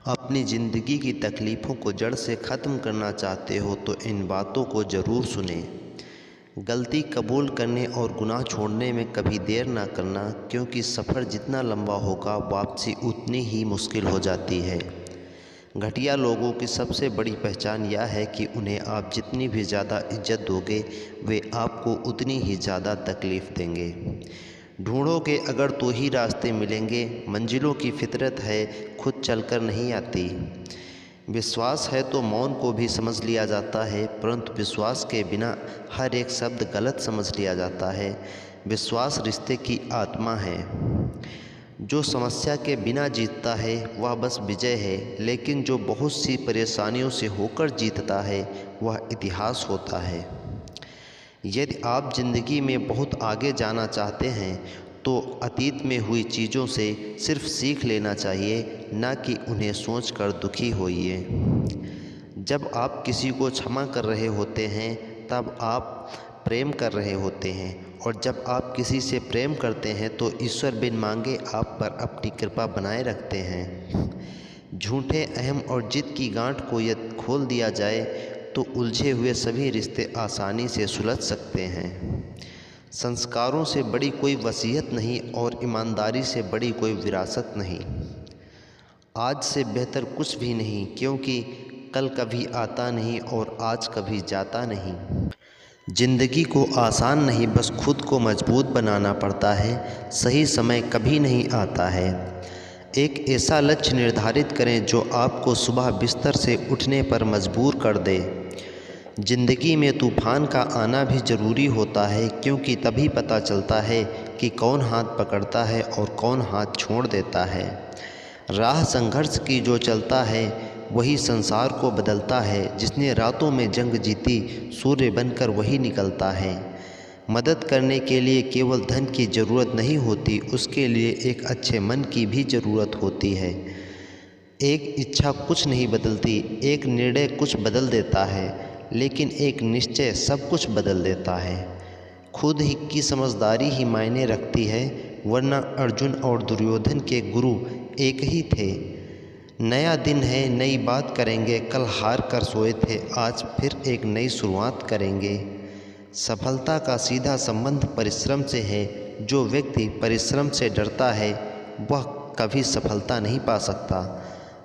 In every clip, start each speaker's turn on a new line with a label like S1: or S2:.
S1: अपनी ज़िंदगी की तकलीफ़ों को जड़ से ख़त्म करना चाहते हो तो इन बातों को ज़रूर सुने। गलती कबूल करने और गुनाह छोड़ने में कभी देर ना करना, क्योंकि सफ़र जितना लंबा होगा वापसी उतनी ही मुश्किल हो जाती है। घटिया लोगों की सबसे बड़ी पहचान यह है कि उन्हें आप जितनी भी ज़्यादा इज्जत दोगे वे आपको उतनी ही ज़्यादा तकलीफ़ देंगे। ढूंढोगे अगर तो ही रास्ते मिलेंगे, मंजिलों की फितरत है खुद चलकर नहीं आती। विश्वास है तो मौन को भी समझ लिया जाता है, परंतु विश्वास के बिना हर एक शब्द गलत समझ लिया जाता है। विश्वास रिश्ते की आत्मा है। जो समस्या के बिना जीतता है वह बस विजय है, लेकिन जो बहुत सी परेशानियों से होकर जीतता है वह इतिहास होता है। यदि आप ज़िंदगी में बहुत आगे जाना चाहते हैं तो अतीत में हुई चीज़ों से सिर्फ सीख लेना चाहिए, ना कि उन्हें सोचकर दुखी होइए। जब आप किसी को क्षमा कर रहे होते हैं तब आप प्रेम कर रहे होते हैं, और जब आप किसी से प्रेम करते हैं तो ईश्वर बिन मांगे आप पर अपनी कृपा बनाए रखते हैं। झूठे अहम और जिद की गांठ को यदि खोल दिया जाए तो उलझे हुए सभी रिश्ते आसानी से सुलझ सकते हैं। संस्कारों से बड़ी कोई वसीयत नहीं और ईमानदारी से बड़ी कोई विरासत नहीं। आज से बेहतर कुछ भी नहीं, क्योंकि कल कभी आता नहीं और आज कभी जाता नहीं। ज़िंदगी को आसान नहीं, बस खुद को मजबूत बनाना पड़ता है। सही समय कभी नहीं आता है। एक ऐसा लक्ष्य निर्धारित करें जो आपको सुबह बिस्तर से उठने पर मजबूर कर दे। ज़िंदगी में तूफ़ान का आना भी ज़रूरी होता है, क्योंकि तभी पता चलता है कि कौन हाथ पकड़ता है और कौन हाथ छोड़ देता है। राह संघर्ष की जो चलता है वही संसार को बदलता है। जिसने रातों में जंग जीती सूर्य बनकर वही निकलता है। मदद करने के लिए केवल धन की ज़रूरत नहीं होती, उसके लिए एक अच्छे मन की भी ज़रूरत होती है। एक इच्छा कुछ नहीं बदलती, एक निर्णय कुछ बदल देता है, लेकिन एक निश्चय सब कुछ बदल देता है। खुद ही की समझदारी ही मायने रखती है, वरना अर्जुन और दुर्योधन के गुरु एक ही थे। नया दिन है, नई बात करेंगे, कल हार कर सोए थे, आज फिर एक नई शुरुआत करेंगे। सफलता का सीधा संबंध परिश्रम से है। जो व्यक्ति परिश्रम से डरता है वह कभी सफलता नहीं पा सकता।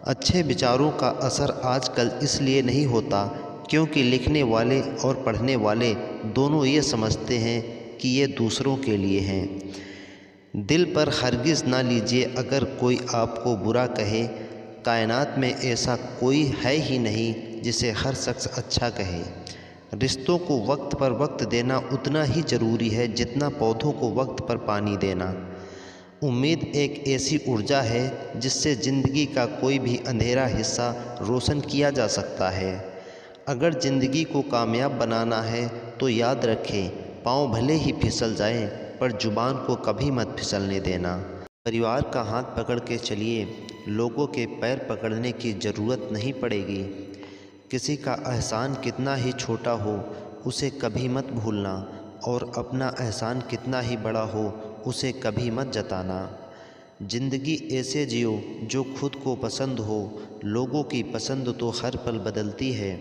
S1: अच्छे विचारों का असर आजकल इसलिए नहीं होता क्योंकि लिखने वाले और पढ़ने वाले दोनों ये समझते हैं कि ये दूसरों के लिए हैं। दिल पर हरगिज़ ना लीजिए अगर कोई आपको बुरा कहे। कायनात में ऐसा कोई है ही नहीं जिसे हर शख्स अच्छा कहे। रिश्तों को वक्त पर वक्त देना उतना ही ज़रूरी है जितना पौधों को वक्त पर पानी देना। उम्मीद एक ऐसी ऊर्जा है जिससे ज़िंदगी का कोई भी अंधेरा हिस्सा रोशन किया जा सकता है। अगर ज़िंदगी को कामयाब बनाना है तो याद रखें, पाँव भले ही फिसल जाएं पर जुबान को कभी मत फिसलने देना। परिवार का हाथ पकड़ के चलिए, लोगों के पैर पकड़ने की ज़रूरत नहीं पड़ेगी। किसी का एहसान कितना ही छोटा हो उसे कभी मत भूलना, और अपना एहसान कितना ही बड़ा हो उसे कभी मत जताना। ज़िंदगी ऐसे जियो जो खुद को पसंद हो। लोगों की पसंद तो हर पल बदलती है।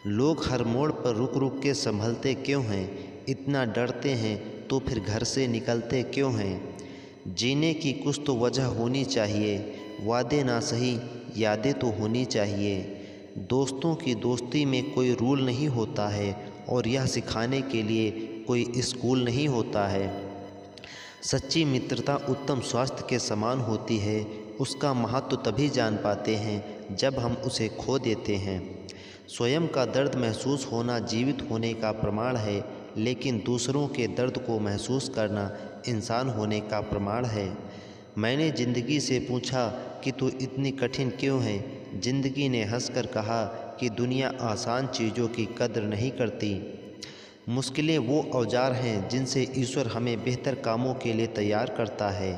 S1: लोग हर मोड़ पर रुक रुक के संभलते क्यों हैं? इतना डरते हैं तो फिर घर से निकलते क्यों हैं? जीने की कुछ तो वजह होनी चाहिए। वादे ना सही, यादें तो होनी चाहिए। दोस्तों की दोस्ती में कोई रूल नहीं होता है, और यह सिखाने के लिए कोई स्कूल नहीं होता है। सच्ची मित्रता उत्तम स्वास्थ्य के समान होती है। उसका महत्व तभी जान पाते हैं जब हम उसे खो देते हैं। स्वयं का दर्द महसूस होना जीवित होने का प्रमाण है, लेकिन दूसरों के दर्द को महसूस करना इंसान होने का प्रमाण है। मैंने ज़िंदगी से पूछा कि तू इतनी कठिन क्यों है? ज़िंदगी ने हंसकर कहा कि दुनिया आसान चीज़ों की कद्र नहीं करती। मुश्किलें वो औजार हैं जिनसे ईश्वर हमें बेहतर कामों के लिए तैयार करता है।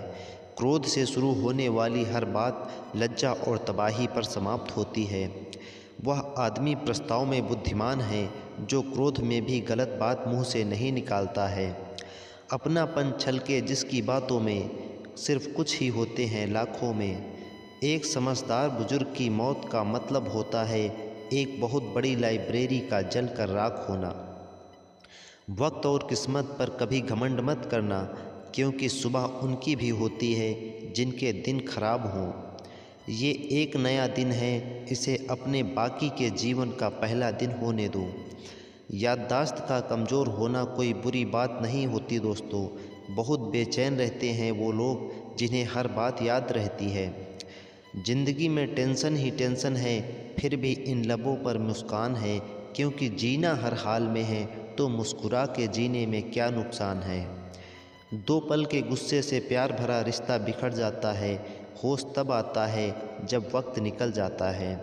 S1: क्रोध से शुरू होने वाली हर बात लज्जा और तबाही पर समाप्त होती है। वह आदमी प्रस्ताव में बुद्धिमान है जो क्रोध में भी गलत बात मुंह से नहीं निकालता है। अपनापन छलके जिसकी बातों में सिर्फ कुछ ही होते हैं लाखों में। एक समझदार बुजुर्ग की मौत का मतलब होता है एक बहुत बड़ी लाइब्रेरी का जल कर राख होना। वक्त और किस्मत पर कभी घमंड मत करना, क्योंकि सुबह उनकी भी होती है जिनके दिन खराब हों। ये एक नया दिन है, इसे अपने बाकी के जीवन का पहला दिन होने दो। याददाश्त का कमज़ोर होना कोई बुरी बात नहीं होती दोस्तों। बहुत बेचैन रहते हैं वो लोग जिन्हें हर बात याद रहती है। ज़िंदगी में टेंशन ही टेंशन है, फिर भी इन लबों पर मुस्कान है, क्योंकि जीना हर हाल में है तो मुस्कुरा के जीने में क्या नुकसान है। दो पल के गुस्से से प्यार भरा रिश्ता बिखर जाता है। होश तब आता है जब वक्त निकल जाता है।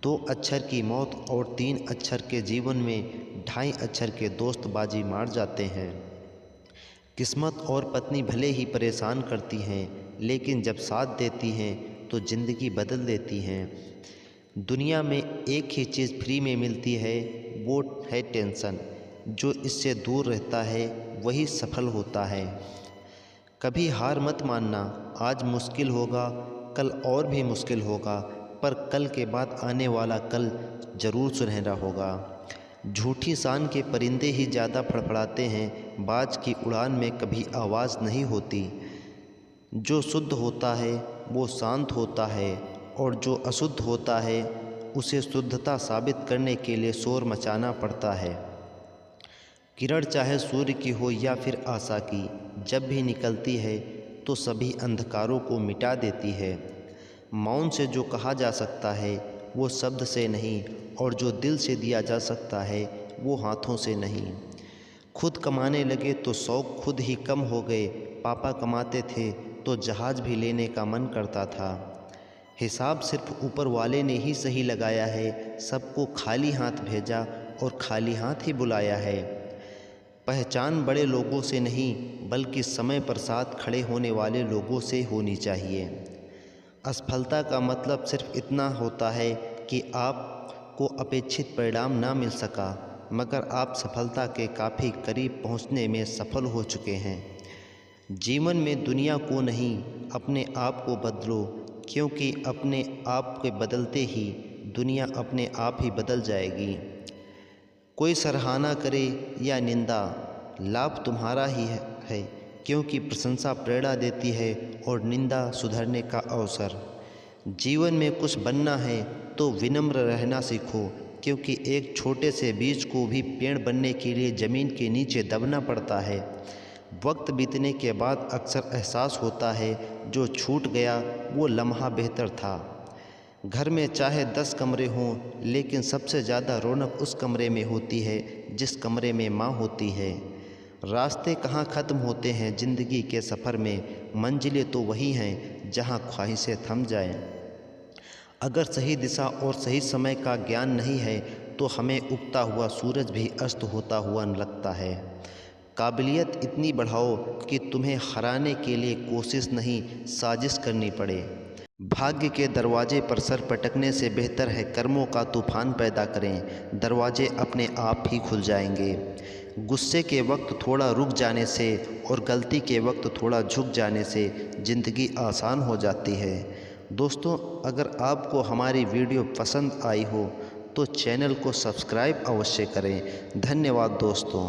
S1: 2 अक्षर की मौत और 3 अक्षर के जीवन में 2.5 अक्षर के दोस्त बाजी मार जाते हैं। किस्मत और पत्नी भले ही परेशान करती हैं, लेकिन जब साथ देती हैं तो ज़िंदगी बदल देती हैं। दुनिया में एक ही चीज़ फ्री में मिलती है, वो है टेंशन। जो इससे दूर रहता है वही सफल होता है। कभी हार मत मानना। आज मुश्किल होगा, कल और भी मुश्किल होगा, पर कल के बाद आने वाला कल ज़रूर सुनहरा होगा। झूठी शान के परिंदे ही ज़्यादा फड़फड़ाते हैं, बाज की उड़ान में कभी आवाज़ नहीं होती। जो शुद्ध होता है वो शांत होता है, और जो अशुद्ध होता है उसे शुद्धता साबित करने के लिए शोर मचाना पड़ता है। किरण चाहे सूर्य की हो या फिर आशा की, जब भी निकलती है तो सभी अंधकारों को मिटा देती है। मौन से जो कहा जा सकता है वो शब्द से नहीं, और जो दिल से दिया जा सकता है वो हाथों से नहीं। खुद कमाने लगे तो शौक़ खुद ही कम हो गए। पापा कमाते थे तो जहाज़ भी लेने का मन करता था। हिसाब सिर्फ ऊपर वाले ने ही सही लगाया है। सबको खाली हाथ भेजा और खाली हाथ ही बुलाया है। पहचान बड़े लोगों से नहीं, बल्कि समय पर साथ खड़े होने वाले लोगों से होनी चाहिए। असफलता का मतलब सिर्फ इतना होता है कि आपको अपेक्षित परिणाम ना मिल सका, मगर आप सफलता के काफ़ी करीब पहुंचने में सफल हो चुके हैं। जीवन में दुनिया को नहीं, अपने आप को बदलो, क्योंकि अपने आप के बदलते ही दुनिया अपने आप ही बदल जाएगी। कोई सराहना करे या निंदा, लाभ तुम्हारा ही है, क्योंकि प्रशंसा प्रेरणा देती है और निंदा सुधरने का अवसर। जीवन में कुछ बनना है तो विनम्र रहना सीखो, क्योंकि एक छोटे से बीज को भी पेड़ बनने के लिए ज़मीन के नीचे दबना पड़ता है। वक्त बीतने के बाद अक्सर एहसास होता है जो छूट गया वो लम्हा बेहतर था। घर में चाहे 10 कमरे हों, लेकिन सबसे ज़्यादा रौनक उस कमरे में होती है जिस कमरे में माँ होती है। रास्ते कहाँ ख़त्म होते हैं ज़िंदगी के सफ़र में, मंजिलें तो वही हैं जहाँ ख्वाहिशें थम जाएं। अगर सही दिशा और सही समय का ज्ञान नहीं है तो हमें उगता हुआ सूरज भी अस्त होता हुआ लगता है। काबिलियत इतनी बढ़ाओ कि तुम्हें हराने के लिए कोशिश नहीं, साजिश करनी पड़े। भाग्य के दरवाजे पर सर पटकने से बेहतर है कर्मों का तूफान पैदा करें। दरवाजे अपने आप ही खुल जाएंगे। गुस्से के वक्त थोड़ा रुक जाने से और गलती के वक्त थोड़ा झुक जाने से ज़िंदगी आसान हो जाती है। दोस्तों, अगर आपको हमारी वीडियो पसंद आई हो तो चैनल को सब्सक्राइब अवश्य करें। धन्यवाद दोस्तों।